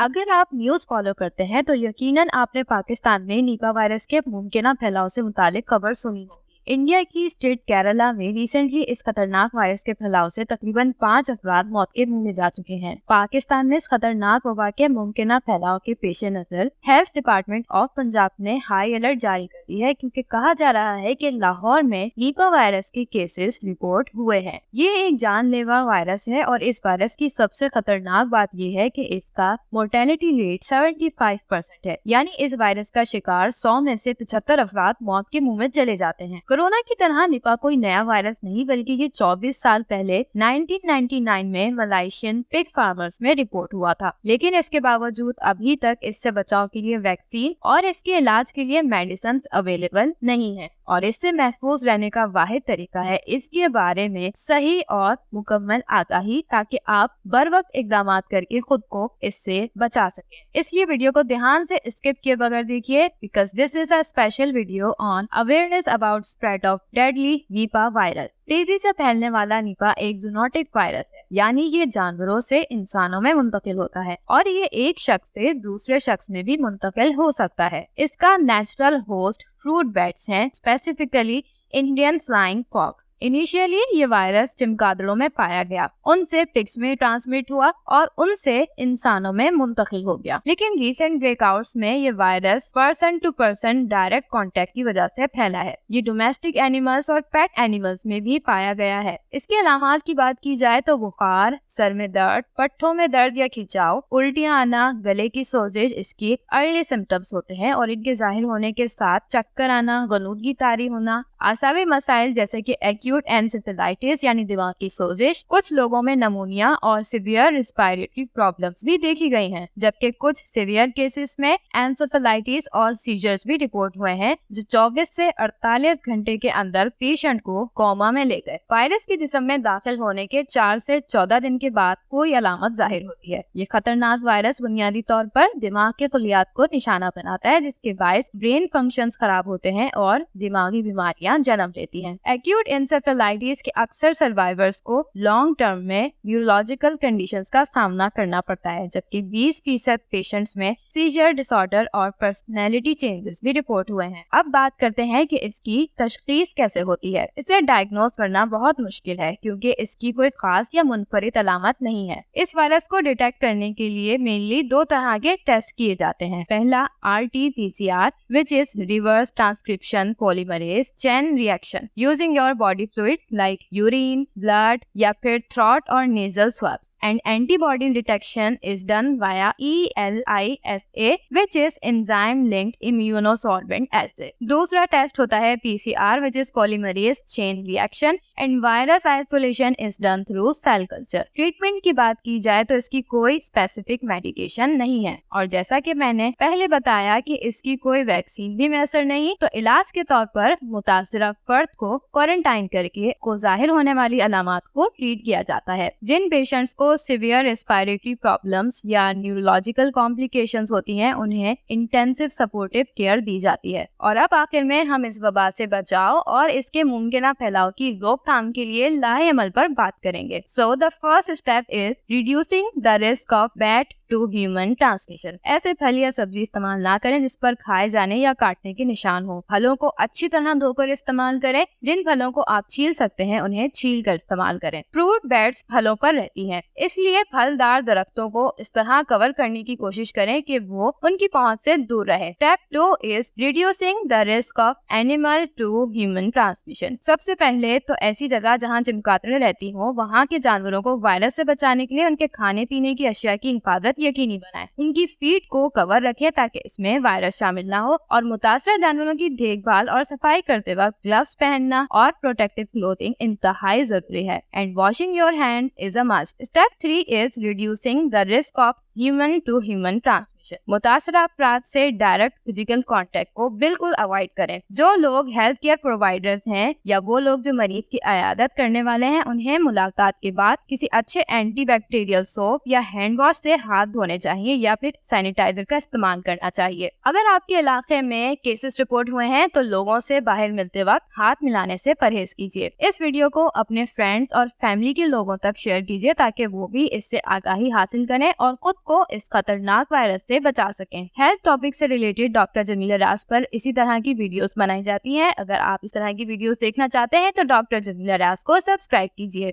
अगर आप news follow करते हैं तो यकीनन आपने पाकिस्तान में निपा वायरस के मुमकिन फैलाव से मुतालिक खबर सुनी होगी। इंडिया की स्टेट केरला में रिसेंटली इस खतरनाक वायरस के फैलाव से तकरीबन 5 अफराद मौत के मुंह में जा चुके हैं। पाकिस्तान में इस खतरनाक वबा के मुमकिन फैलाव के पेश नजर हेल्थ डिपार्टमेंट ऑफ पंजाब ने हाई अलर्ट जारी कर दी है, क्योंकि कहा जा रहा है कि लाहौर में निपा वायरस के केसेस रिपोर्ट हुए हैं। ये एक जानलेवा वायरस है और इस वायरस की सबसे खतरनाक बात यह है कि इसका मोर्टेलिटी रेट 75% है, यानी इस वायरस का शिकार 100 में से 75 अफराद मौत के मुंह में चले जाते हैं। कोरोना की तरह निपा कोई नया वायरस नहीं, बल्कि ये 24 साल पहले 1999 में मलाइशियन पिग फार्मर्स में रिपोर्ट हुआ था। लेकिन इसके बावजूद अभी तक इससे बचाव के लिए वैक्सीन और इसके इलाज के लिए मेडिसिन अवेलेबल नहीं है, और इससे महफूज रहने का वाहिद तरीका है इसके बारे में सही और मुकम्मल आगाही, ताकि आप बर वक्त इकदाम करके खुद को इससे बचा सकें। इसलिए वीडियो को ध्यान से स्किप किए बगैर देखिए, because this is a special video on awareness about spread of deadly Nipah virus. तेजी से फैलने वाला निपा एक जूनोटिक वायरस है, यानी ये जानवरों से इंसानों में मुंतकिल होता है और ये एक शख्स से दूसरे शख्स में भी मुंतकिल हो सकता है। इसका नेचुरल होस्ट फ्रूट बैट्स हैं, specifically Indian flying fox. Initially ये वायरस चमगादड़ों में पाया गया, उनसे पिग्स में ट्रांसमिट हुआ और उनसे इंसानों में मुंतकिल हो गया। लेकिन रीसेंट ब्रेकआउट्स में ये virus person to person direct contact की वजह से फैला है। ये डोमेस्टिक एनिमल्स और पेट एनिमल्स में भी पाया गया है। इसके अलामात की बात की जाए तो बुखार, सर में दर्द, पट्ठों में दर्द या खिंचाव, उल्टियां आना, गले की सोजिश इसकी अर्ली सिम्टम्स होते हैं, और इनके जाहिर होने के साथ चक्कर आना, गलूदगी तारी होना, आसावी मसाइल जैसे कि एक्यूट एन्सेफेलाइटिस यानी दिमाग की सोजिश, कुछ लोगों में नमूनिया और सिवियर रिस्पायरेटरी प्रॉब्लम्स भी देखी गई हैं, जबकि कुछ सिवियर केसेस में एन्सेफेलाइटिस और सीजर्स भी रिपोर्ट हुए हैं, जो 24 से 48 घंटे के अंदर पेशेंट को कोमा में ले गए। वायरस के जिस्म में दाखिल होने के 4 से 14 दिन के बाद कोई अलामत जाहिर होती है। ये खतरनाक वायरस बुनियादी तौर पर दिमाग के खलियात को निशाना बनाता है, जिसके बायस ब्रेन फंक्शंस खराब होते हैं और दिमागी बीमारियां जन्म लेती हैं। एक्यूट एन्सेफेलाइटिस के अक्सर सर्वाइवर्स को लॉन्ग टर्म में न्यूरोलॉजिकल कंडीशंस का सामना करना पड़ता है, जबकि 20% पेशेंट्स में सीजर डिसऑर्डर और पर्सनैलिटी चेंजेस भी रिपोर्ट हुए हैं। अब बात करते हैं कि इसकी तशखीस कैसे होती है। इसे डायग्नोज करना बहुत मुश्किल है, क्योंकि इसकी कोई खास या मुनफरिद अलामत नहीं है। इस वायरस को डिटेक्ट करने के लिए मेनली 2 तरह के टेस्ट किए जाते हैं। पहला RT-PCR, which is reverse transcription polymerase chain reaction using your body fluids like urine, blood या फिर throat और nasal swabs. And antibody detection is done via ELISA, which is enzyme-linked immunosorbent assay. दूसरा test होता है PCR, which is polymerase chain reaction, and virus isolation is done through cell culture. Treatment की बात की जाए तो इसकी कोई स्पेसिफिक मेडिकेशन नहीं है, और जैसा कि मैंने पहले बताया कि इसकी कोई वैक्सीन भी मैसर नहीं, तो इलाज के तौर पर मुतासिरा फर्द को क्वारंटाइन करके को जाहिर होने वाली अलामात को ट्रीट किया जाता है। जिन पेशेंट्स को सिवियर रेस्पिरेटरी प्रॉब्लम्स या न्यूरोलॉजिकल कॉम्प्लिकेशंस होती हैं, उन्हें इंटेंसिव सपोर्टिव केयर दी जाती है। और अब आखिर में हम इस वबा से बचाव और इसके मुमकिन फैलाव की रोकथाम के लिए लाहे अमल पर बात करेंगे। So the first step is reducing the risk of bat to human transmission. ऐसे फल या सब्जी इस्तेमाल ना करें जिस पर खाए जाने या काटने के निशान हो। फलों को अच्छी तरह धोकर इस्तेमाल करें। जिन फलों को आप छील सकते हैं उन्हें छील कर इस्तेमाल करें। फ्रूट बैट्स फलों पर रहती हैं, इसलिए फलदार दरख्तों को इस तरह कवर करने की कोशिश करें कि वो उनकी पहुंच से दूर रहे। Step 2 is reducing the risk of animal to human transmission. सबसे पहले तो ऐसी जगह जहां चमगादड़ें रहती हो, वहां के जानवरों को वायरस से बचाने के लिए उनके खाने पीने की अशिया की हिफाजत यकीनी बनाएं। उनकी फीड को कवर रखें ताकि इसमें वायरस शामिल ना हो, और मुतासर जानवरों की देखभाल और सफाई करते वक्त ग्लव्स पहनना और प्रोटेक्टिव क्लोथिंग इंतहाई जरूरी है। And washing your hand is a must. Step 3 is reducing the risk of human to human transmission. मुतासरा अफराद से डायरेक्ट फिजिकल कांटेक्ट को बिल्कुल अवॉइड करें। जो लोग हेल्थ केयर प्रोवाइडर्स हैं या वो लोग जो मरीज की अयादत करने वाले हैं, उन्हें मुलाकात के बाद किसी अच्छे एंटी बैक्टीरियल सोप या हैंड वॉश से हाथ धोने चाहिए या फिर सैनिटाइजर का इस्तेमाल करना चाहिए। अगर आपके इलाके में केसेस रिपोर्ट हुए हैं तो लोगों से बाहर मिलते वक्त हाथ मिलाने से परहेज कीजिए। इस वीडियो को अपने फ्रेंड्स और फैमिली के लोगों तक शेयर कीजिए ताकि वो भी इससे आगाही हासिल करें और खुद کو اس خطرناک وائرس سے بچا سکیں۔ ہیلتھ ٹاپک سے ریلیٹڈ ڈاکٹر جمیلہ ریاض پر اسی طرح کی ویڈیوز بنائی جاتی ہیں۔ اگر آپ اس طرح کی ویڈیوز دیکھنا چاہتے ہیں تو ڈاکٹر جمیلہ ریاض کو سبسکرائب کیجیے۔